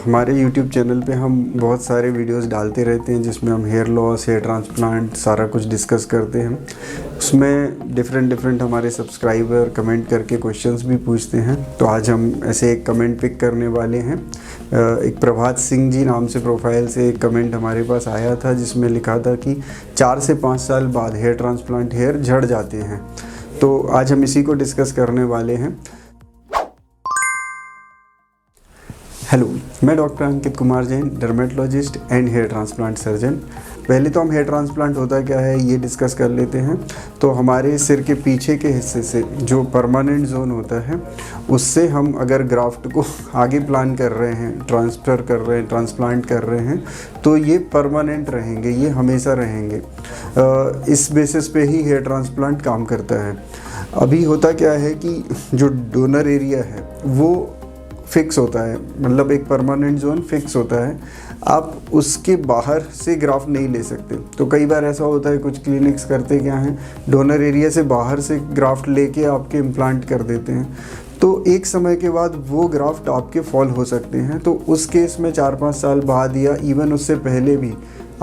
हमारे YouTube channel पे हम बहुत सारे वीडियोस डालते रहते हैं जिसमें हम हेयर लॉस, हेयर ट्रांसप्लांट सारा कुछ डिस्कस करते हैं। उसमें डिफरेंट हमारे सब्सक्राइबर कमेंट करके क्वेश्चंस भी पूछते हैं। तो आज हम ऐसे एक कमेंट पिक करने वाले हैं। एक प्रभात सिंह जी नाम से प्रोफाइल से एक कमेंट हमारे पास आया था जिसमें लिखा था कि 4 से 5 साल बाद हेयर ट्रांसप्लांट हेयर झड़ जाते हैं। तो आज हम इसी को डिस्कस करने वाले हैं। हेलो, मैं doctor Ankit Kumar Jain, dermatologist and hair transplant surgeon. पहले तो हम हेयर ट्रांसप्लांट होता क्या है ये डिस्कस कर लेते हैं। तो हमारे सिर के पीछे के हिस्से से जो परमानेंट जोन होता है उससे हम अगर ग्राफ्ट को आगे प्लान कर रहे हैं, ट्रांसफ़र कर रहे हैं, ट्रांसप्लांट कर रहे हैं तो ये परमानेंट रहेंगे, ये हमेशा रहेंगे। इस बेसिस पे ही हेयर ट्रांसप्लांट काम करता है। अभी होता क्या है कि जो डोनर एरिया है वो फिक्स होता है, मतलब एक परमानेंट जोन फिक्स होता है। आप उसके बाहर से ग्राफ्ट नहीं ले सकते। तो कई बार ऐसा होता है, कुछ क्लिनिक्स करते क्या हैं, डोनर एरिया से बाहर से ग्राफ्ट लेके आपके इम्प्लांट कर देते हैं। तो एक समय के बाद वो ग्राफ्ट आपके फॉल हो सकते हैं। तो उस केस में 4-5 साल बाद या इवन उससे पहले भी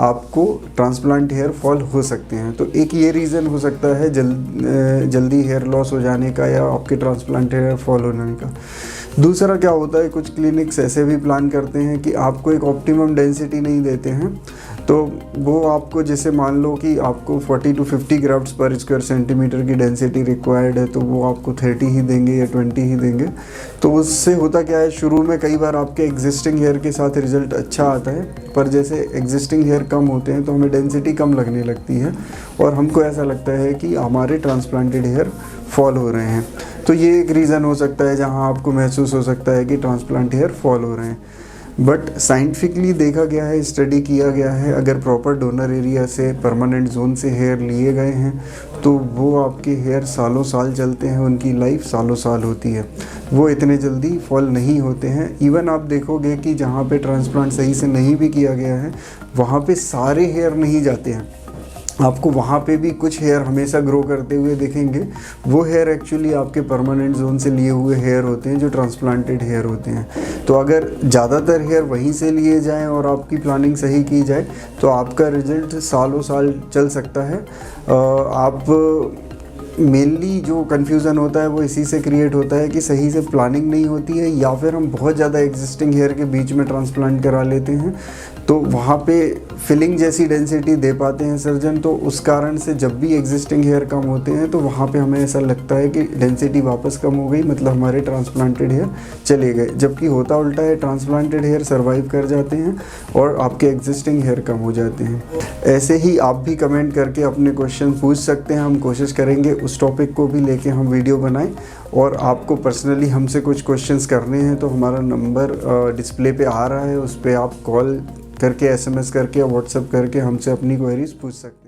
आपको ट्रांसप्लांट हेयर फॉल हो सकते हैं। तो एक ये रीज़न हो सकता है जल्दी हेयर लॉस हो जाने का या आपके ट्रांसप्लांट हेयर फॉल होने का। दूसरा क्या होता है, कुछ क्लिनिक्स ऐसे भी प्लान करते हैं कि आपको एक ऑप्टिमम डेंसिटी नहीं देते हैं। तो वो आपको, जैसे मान लो कि आपको 40 to 50 ग्राफ्ट्स पर स्क्वायर सेंटीमीटर की डेंसिटी रिक्वायर्ड है तो वो आपको 30 ही देंगे या 20 ही देंगे। तो उससे होता क्या है, शुरू में कई बार आपके एग्जिस्टिंग हेयर के साथ रिजल्ट अच्छा आता है, पर जैसे एग्जिस्टिंग हेयर कम होते हैं तो हमें डेंसिटी कम लगने लगती है और हमको ऐसा लगता है कि हमारे ट्रांसप्लांटेड हेयर फॉल हो रहे हैं। तो ये एक रीज़न हो सकता है जहाँ आपको महसूस हो सकता है कि ट्रांसप्लांट हेयर फॉल हो रहे हैं। बट साइंटिफिकली देखा गया है, स्टडी किया गया है, अगर प्रॉपर डोनर एरिया से परमानेंट जोन से हेयर लिए गए हैं तो वो आपके हेयर सालों साल चलते हैं, उनकी लाइफ सालों साल होती है, वो इतने जल्दी फॉल नहीं होते हैं। इवन आप देखोगे कि जहाँ पे ट्रांसप्लांट सही से नहीं भी किया गया है वहाँ पे सारे हेयर नहीं जाते हैं। आपको वहाँ पे भी कुछ हेयर हमेशा ग्रो करते हुए दिखेंगे। वो हेयर एक्चुअली आपके परमानेंट जोन से लिए हुए हेयर होते हैं, जो ट्रांसप्लांटेड हेयर होते हैं। तो अगर ज़्यादातर हेयर वहीं से लिए जाएं और आपकी प्लानिंग सही की जाए तो आपका रिजल्ट सालों साल चल सकता है। आप मेनली जो कन्फ्यूज़न होता है वो इसी से क्रिएट होता है कि सही से प्लानिंग नहीं होती है या फिर हम बहुत ज़्यादा एग्जिस्टिंग हेयर के बीच में ट्रांसप्लांट करा लेते हैं। तो वहाँ पे फिलिंग जैसी डेंसिटी दे पाते हैं सर्जन, तो उस कारण से जब भी एग्जिस्टिंग हेयर कम होते हैं तो वहाँ पे हमें ऐसा लगता है कि डेंसिटी वापस कम हो गई, मतलब हमारे ट्रांसप्लांटेड हेयर चले गए। जबकि होता उल्टा है, ट्रांसप्लांटेड हेयर सर्वाइव कर जाते हैं और आपके एग्जिस्टिंग हेयर कम हो जाते हैं। ऐसे ही आप भी कमेंट करके अपने क्वेश्चन पूछ सकते हैं। हम कोशिश करेंगे उस टॉपिक को भी लेके हम वीडियो बनाएं। और आपको पर्सनली हमसे कुछ क्वेश्चंस करने हैं तो हमारा नंबर डिस्प्ले पे आ रहा है, उस पर आप कॉल करके, SMS करके या व्हाट्सएप करके हमसे अपनी क्वेरीज पूछ सकते हैं।